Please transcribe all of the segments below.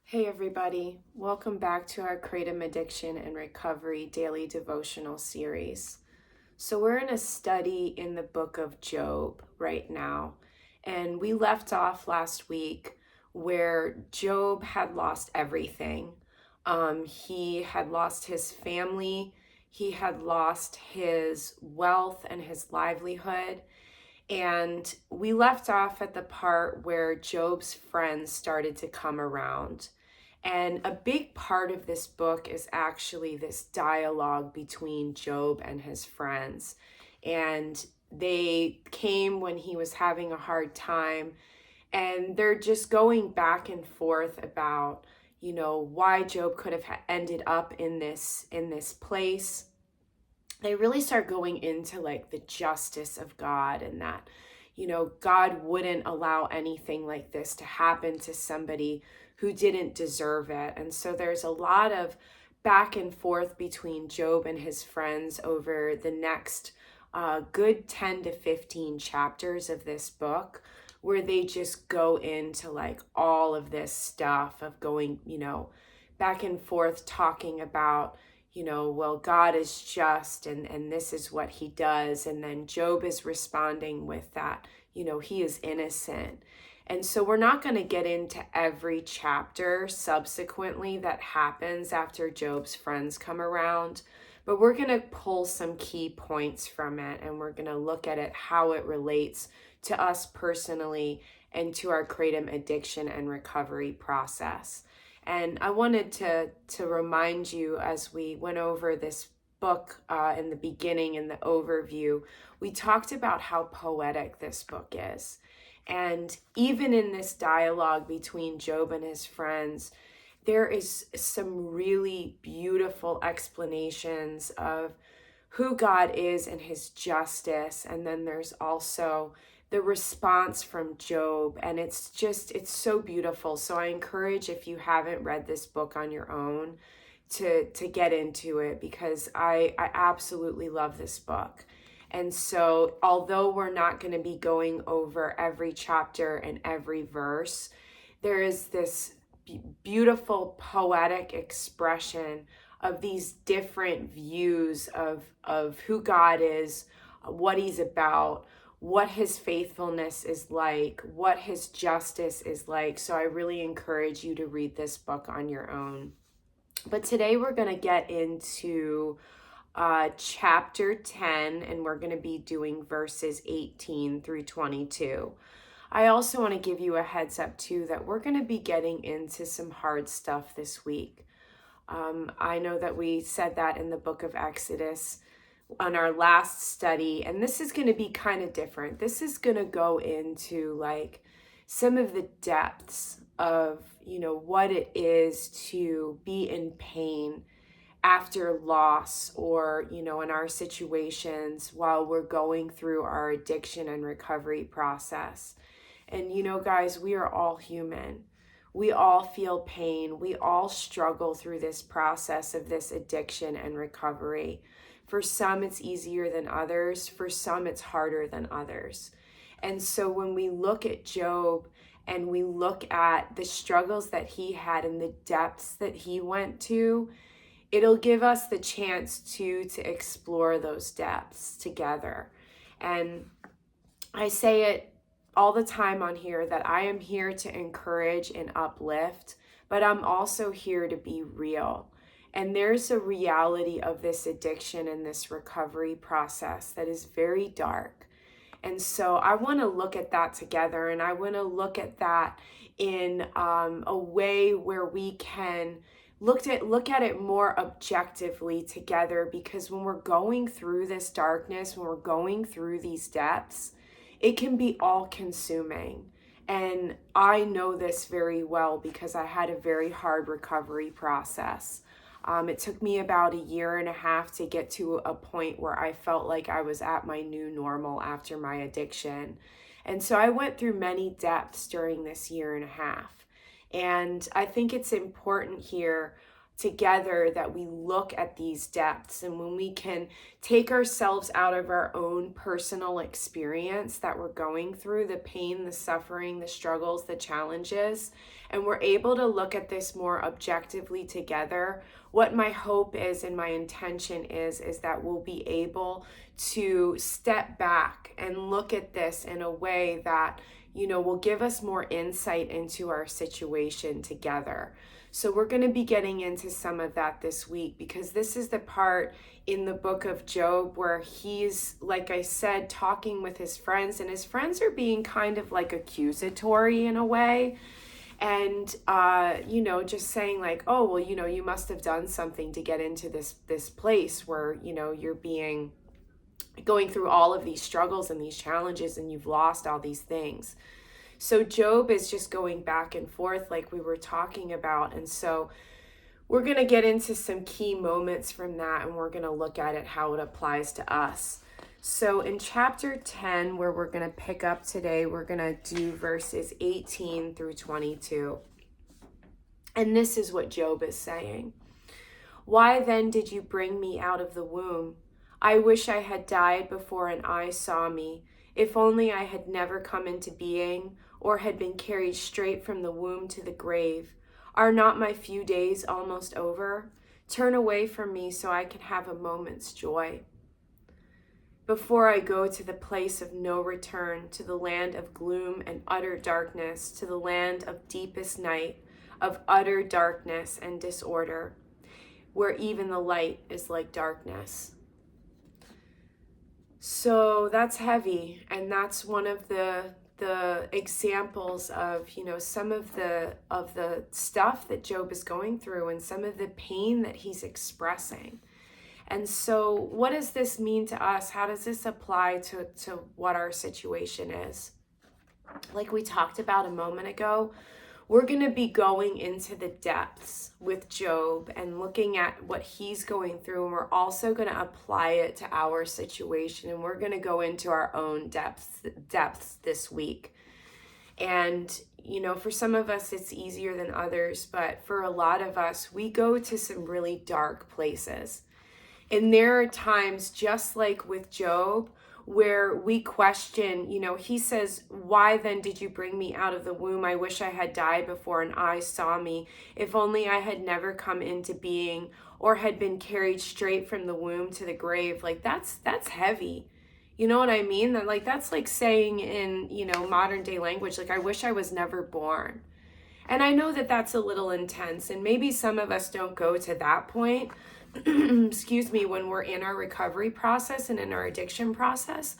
Hey everybody, welcome back to our Kratom Addiction and Recovery Daily Devotional series. So we're in a study in the book of Job right now, and we left off last week where Job had lost everything. He had lost his family, he had lost his wealth and his livelihood. And we left off at the part where Job's friends started to come around. And a big part of this book is actually this dialogue between Job and his friends. And they came when he was having a hard time, and they're just going back and forth about, why Job could have ended up in this place. They really start going into like the justice of God, and that, God wouldn't allow anything like this to happen to somebody who didn't deserve it. And so there's a lot of back and forth between Job and his friends over the next good 10 to 15 chapters of this book, where they just go into like all of this stuff of going, back and forth talking about, well, God is just, and this is what he does. And then Job is responding with that, he is innocent. And so we're not going to get into every chapter subsequently that happens after Job's friends come around, but we're going to pull some key points from it, and we're going to look at it, how it relates to us personally and to our kratom addiction and recovery process. And I wanted to remind you, as we went over this book in the beginning, in the overview, we talked about how poetic this book is. And even in this dialogue between Job and his friends, there is some really beautiful explanations of who God is and his justice. And then there's also the response from Job, and it's so beautiful. So I encourage, if you haven't read this book on your own, to get into it, because I absolutely love this book. And so although we're not going to be going over every chapter and every verse, there is this beautiful poetic expression of these different views of who God is, what he's about, what his faithfulness is like, what his justice is like. So I really encourage you to read this book on your own. But today we're going to get into chapter 10, and we're going to be doing verses 18 through 22. I also want to give you a heads up too that we're going to be getting into some hard stuff this week. I know that we said that in the book of Exodus on our last study, and this is going to be kind of different. This is going to go into like some of the depths of, what it is to be in pain after loss, or, in our situations while we're going through our addiction and recovery process. And, guys, we are all human. We all feel pain. We all struggle through this process of this addiction and recovery. For some, it's easier than others. For some, it's harder than others. And so when we look at Job and we look at the struggles that he had and the depths that he went to, it'll give us the chance to explore those depths together. And I say it all the time on here that I am here to encourage and uplift, but I'm also here to be real. And there's a reality of this addiction and this recovery process that is very dark. And so I want to look at that together, and I want to look at that in a way where we can look at it more objectively together, because when we're going through this darkness, when we're going through these depths, it can be all consuming. And I know this very well because I had a very hard recovery process. It took me about 1.5 years to get to a point where I felt like I was at my new normal after my addiction. And so I went through many depths during this 1.5 years. And I think it's important here together that we look at these depths, and when we can take ourselves out of our own personal experience that we're going through, the pain, the suffering, the struggles, the challenges, and we're able to look at this more objectively together. What my hope is and my intention is that we'll be able to step back and look at this in a way that, will give us more insight into our situation together. So we're going to be getting into some of that this week, because this is the part in the book of Job where he's, like I said, talking with his friends, and his friends are being kind of like accusatory in a way. And, just saying like, oh, well, you must have done something to get into this place where, you're going through all of these struggles and these challenges, and you've lost all these things. So Job is just going back and forth like we were talking about. And so we're going to get into some key moments from that, and we're going to look at it, how it applies to us. So in chapter 10, where we're going to pick up today, we're going to do verses 18 through 22. And this is what Job is saying. Why then did you bring me out of the womb? I wish I had died before an eye saw me. If only I had never come into being, or had been carried straight from the womb to the grave. Are not my few days almost over? Turn away from me so I can have a moment's joy. Before I go to the place of no return, to the land of gloom and utter darkness, to the land of deepest night, of utter darkness and disorder, where even the light is like darkness. So that's heavy, and that's one of the examples of, some of the stuff that Job is going through, and some of the pain that he's expressing. And so what does this mean to us? How does this apply to what our situation is? Like we talked about a moment ago, we're going to be going into the depths with Job and looking at what he's going through, and we're also going to apply it to our situation, and we're going to go into our own depths this week. And, for some of us, it's easier than others, but for a lot of us, we go to some really dark places. And there are times, just like with Job, where we question, he says, why then did you bring me out of the womb? I wish I had died before an eye saw me. If only I had never come into being, or had been carried straight from the womb to the grave. Like that's heavy. You know what I mean? That's like saying in, modern day language, like, I wish I was never born. And I know that that's a little intense, and maybe some of us don't go to that point, excuse me, when we're in our recovery process and in our addiction process.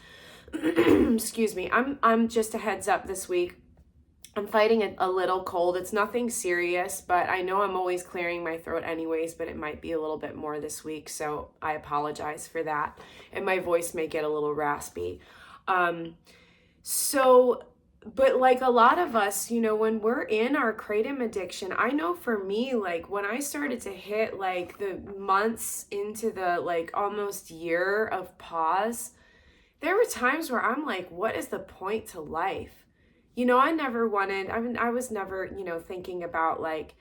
Excuse me, I'm just a heads up this week. I'm fighting a little cold. It's nothing serious, but I know I'm always clearing my throat anyways, but it might be a little bit more this week, so I apologize for that. And my voice may get a little raspy. But like a lot of us, when we're in our kratom addiction, I know for me, like when I started to hit like the months into the like almost year of pause, there were times where I'm like, what is the point to life? I was never, thinking about like,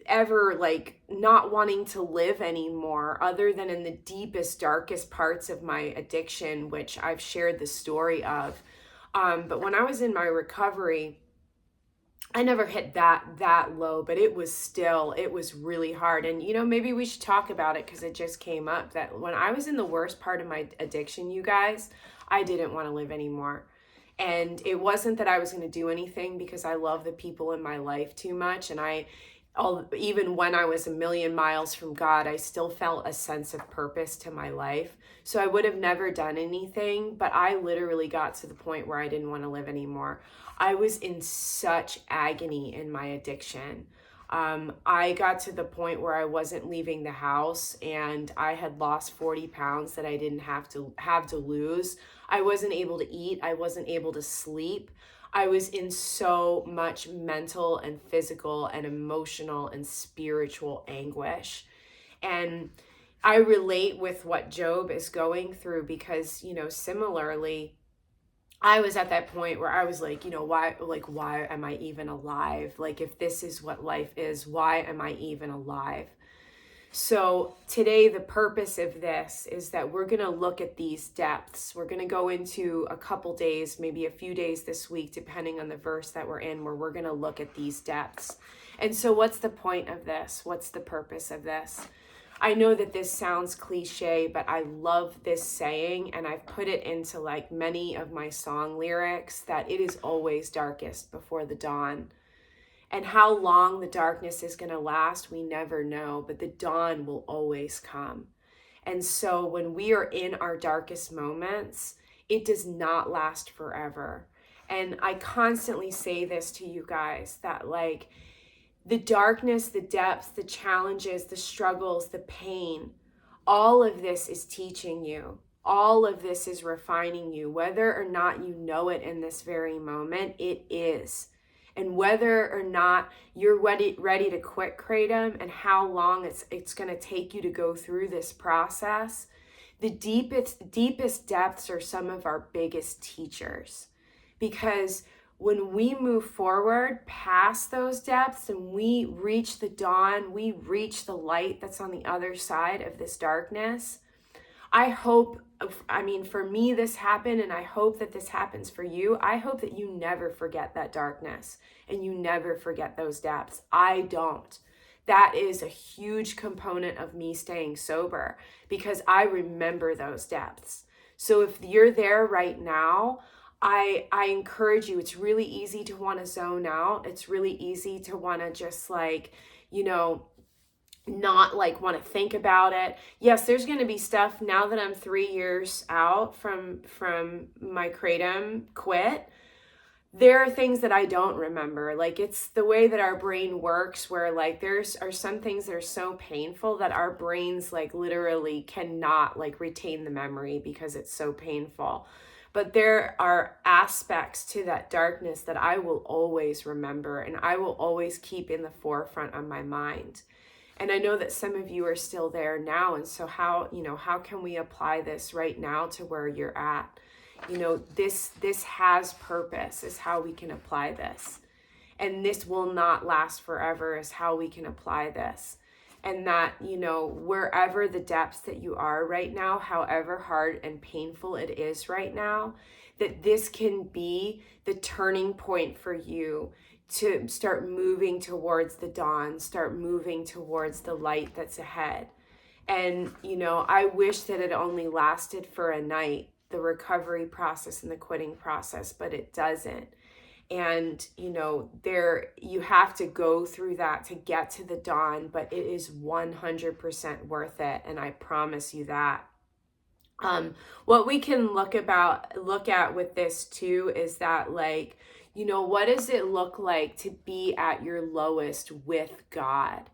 ever like not wanting to live anymore, other than in the deepest, darkest parts of my addiction, which I've shared the story of. But when I was in my recovery, I never hit that low, but it was really hard. And, maybe we should talk about it, because it just came up that when I was in the worst part of my addiction, you guys, I didn't want to live anymore. And it wasn't that I was going to do anything, because I love the people in my life too much. And even when I was a million miles from God, I still felt a sense of purpose to my life. So I would have never done anything, but I literally got to the point where I didn't want to live anymore. I was in such agony in my addiction. I got to the point where I wasn't leaving the house, and I had lost 40 pounds that I didn't have to lose. I wasn't able to eat. I wasn't able to sleep. I was in so much mental and physical and emotional and spiritual anguish. And I relate with what Job is going through, because, similarly, I was at that point where I was like, why am I even alive? Like, if this is what life is, why am I even alive? So today, the purpose of this is that we're going to look at these depths. We're going to go into a couple days, maybe a few days this week, depending on the verse that we're in, where we're going to look at these depths. And so what's the point of this? What's the purpose of this? I know that this sounds cliche, but I love this saying, and I've put it into like many of my song lyrics, that it is always darkest before the dawn. And how long the darkness is going to last, we never know, but the dawn will always come. And so when we are in our darkest moments, it does not last forever. And I constantly say this to you guys, that like the darkness, the depths, the challenges, the struggles, the pain, all of this is teaching you. All of this is refining you. Whether or not you know it in this very moment, it is. And whether or not you're ready to quit kratom, and how long it's going to take you to go through this process, the deepest depths are some of our biggest teachers. Because when we move forward past those depths and we reach the dawn, we reach the light that's on the other side of this darkness, for me, this happened, and I hope that this happens for you. I hope that you never forget that darkness and you never forget those depths. I don't. That is a huge component of me staying sober, because I remember those depths. So if you're there right now, I encourage you. It's really easy to want to zone out. It's really easy to want to just not like want to think about it. Yes, there's going to be stuff now that I'm 3 years out from my kratom quit. There are things that I don't remember. Like, it's the way that our brain works, where like are some things that are so painful that our brains like literally cannot like retain the memory because it's so painful. But there are aspects to that darkness that I will always remember, and I will always keep in the forefront of my mind. And I know that some of you are still there now. And so how can we apply this right now to where you're at? This has purpose, is how we can apply this. And this will not last forever, is how we can apply this. And that, wherever the depths that you are right now, however hard and painful it is right now, that this can be the turning point for you to start moving towards the dawn, start moving towards the light that's ahead. And, I wish that it only lasted for a night, the recovery process and the quitting process, but it doesn't. And, you have to go through that to get to the dawn, but it is 100% worth it. And I promise you that. What we can look at with this too is that, like, what does it look like to be at your lowest with God?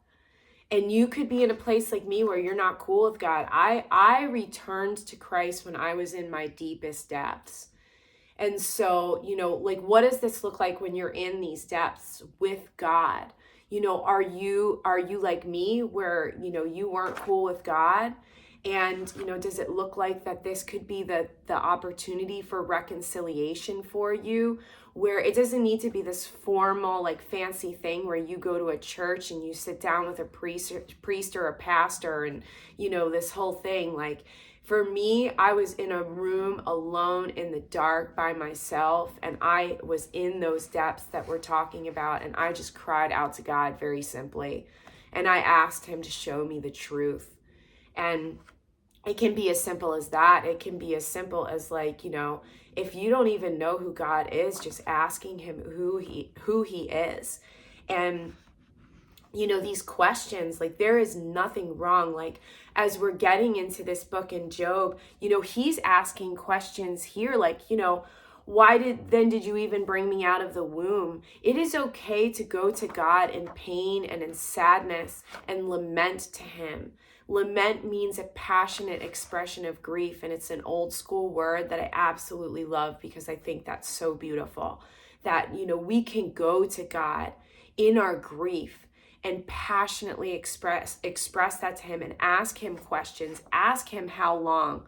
And you could be in a place like me where you're not cool with God. I returned to Christ when I was in my deepest depths. And so, what does this look like when you're in these depths with God? Are you like me, where, you weren't cool with God? And, does it look like that this could be the opportunity for reconciliation for you, where it doesn't need to be this formal, like, fancy thing where you go to a church and you sit down with a priest or a pastor and, this whole thing. Like, for me, I was in a room alone in the dark by myself, and I was in those depths that we're talking about, and I just cried out to God very simply. And I asked him to show me the truth. And it can be as simple as that. It can be as simple as, like, if you don't even know who God is, just asking him who he is. And these questions, like, there is nothing wrong. Like, as we're getting into this book in Job, he's asking questions here, like, why did you even bring me out of the womb? It is okay to go to God in pain and in sadness and lament to him. Lament means a passionate expression of grief, and it's an old school word that I absolutely love, because I think that's so beautiful, that, we can go to God in our grief and passionately express that to him, and ask him questions, ask him how long,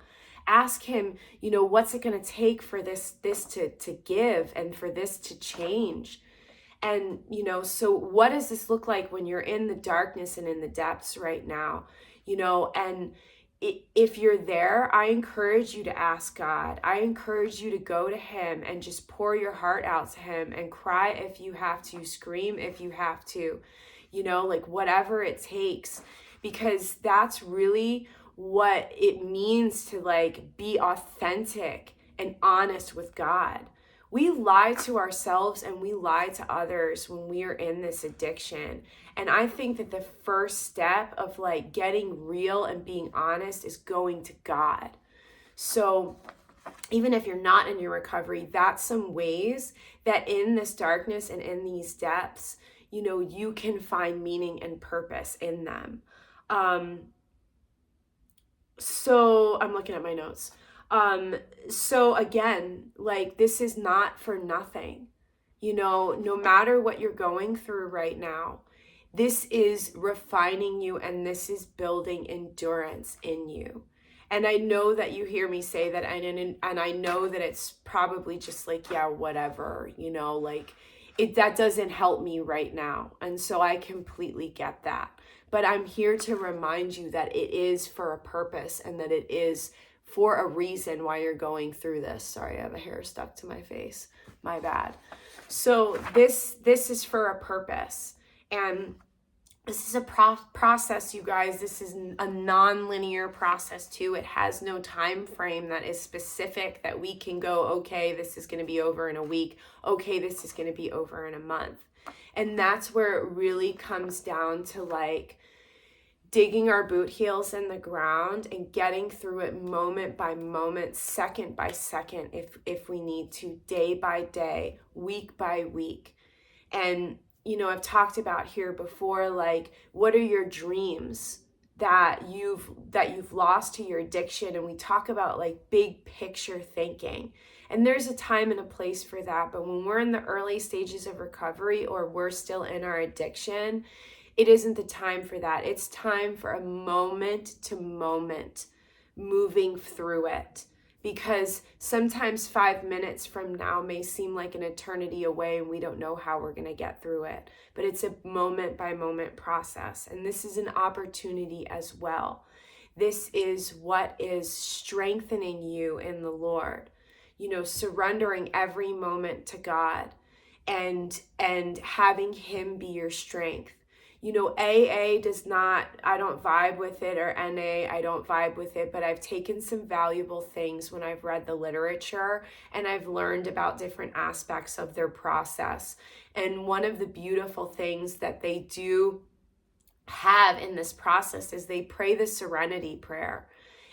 Ask him, what's it going to take for this to give and for this to change? And, so what does this look like when you're in the darkness and in the depths right now? And if you're there, I encourage you to ask God. I encourage you to go to him and just pour your heart out to him and cry if you have to, scream if you have to, like whatever it takes, because that's really what it means to like be authentic and honest with God. We lie to ourselves and we lie to others when we are in this addiction. And I think that the first step of like getting real and being honest is going to God. So even if you're not in your recovery, that's some ways that in this darkness and in these depths, you can find meaning and purpose in them. So I'm looking at my notes. So again, like this is not for nothing. No matter what you're going through right now, this is refining you and this is building endurance in you. And I know that you hear me say that, and I know that it's probably just like, yeah, whatever, like that doesn't help me right now. And so I completely get that. But I'm here to remind you that it is for a purpose and that it is for a reason why you're going through this. Sorry, I have a hair stuck to my face. My bad. So this is for a purpose. And this is a process, you guys. This is a non-linear process too. It has no time frame that is specific that we can go, okay, this is going to be over in a week. Okay, this is going to be over in a month. And that's where it really comes down to like digging our boot heels in the ground and getting through it moment by moment, second by second, if we need to, day by day, week by week. And I've talked about here before, like, what are your dreams that you've lost to your addiction? And we talk about like big picture thinking. And there's a time and a place for that. But when we're in the early stages of recovery or we're still in our addiction, it isn't the time for that. It's time for a moment to moment moving through it. Because sometimes 5 minutes from now may seem like an eternity away and we don't know how we're going to get through it. But it's a moment by moment process. And this is an opportunity as well. This is what is strengthening you in the Lord. Surrendering every moment to God and having him be your strength. AA does not, I don't vibe with it, or NA, I don't vibe with it, but I've taken some valuable things when I've read the literature and I've learned about different aspects of their process. And one of the beautiful things that they do have in this process is they pray the serenity prayer.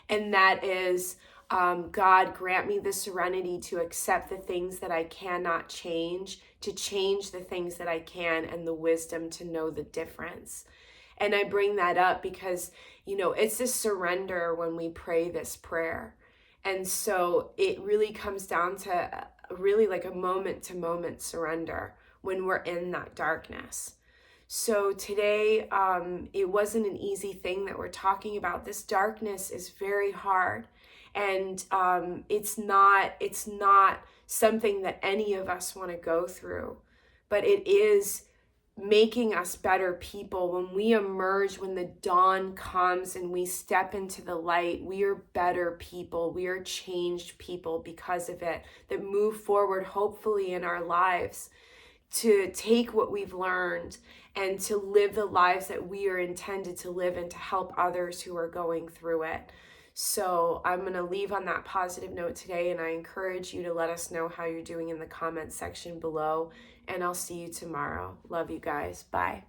And that is, God, grant me the serenity to accept the things that I cannot change, to change the things that I can, and the wisdom to know the difference. And I bring that up because, it's a surrender when we pray this prayer. And so it really comes down to really like a moment to moment surrender when we're in that darkness. So today, it wasn't an easy thing that we're talking about. This darkness is very hard. And it's not something that any of us want to go through, but it is making us better people. When we emerge, when the dawn comes and we step into the light, we are better people. We are changed people because of it, that move forward, hopefully, in our lives to take what we've learned and to live the lives that we are intended to live and to help others who are going through it. So I'm going to leave on that positive note today, and I encourage you to let us know how you're doing in the comments section below, and I'll see you tomorrow. Love you guys. Bye.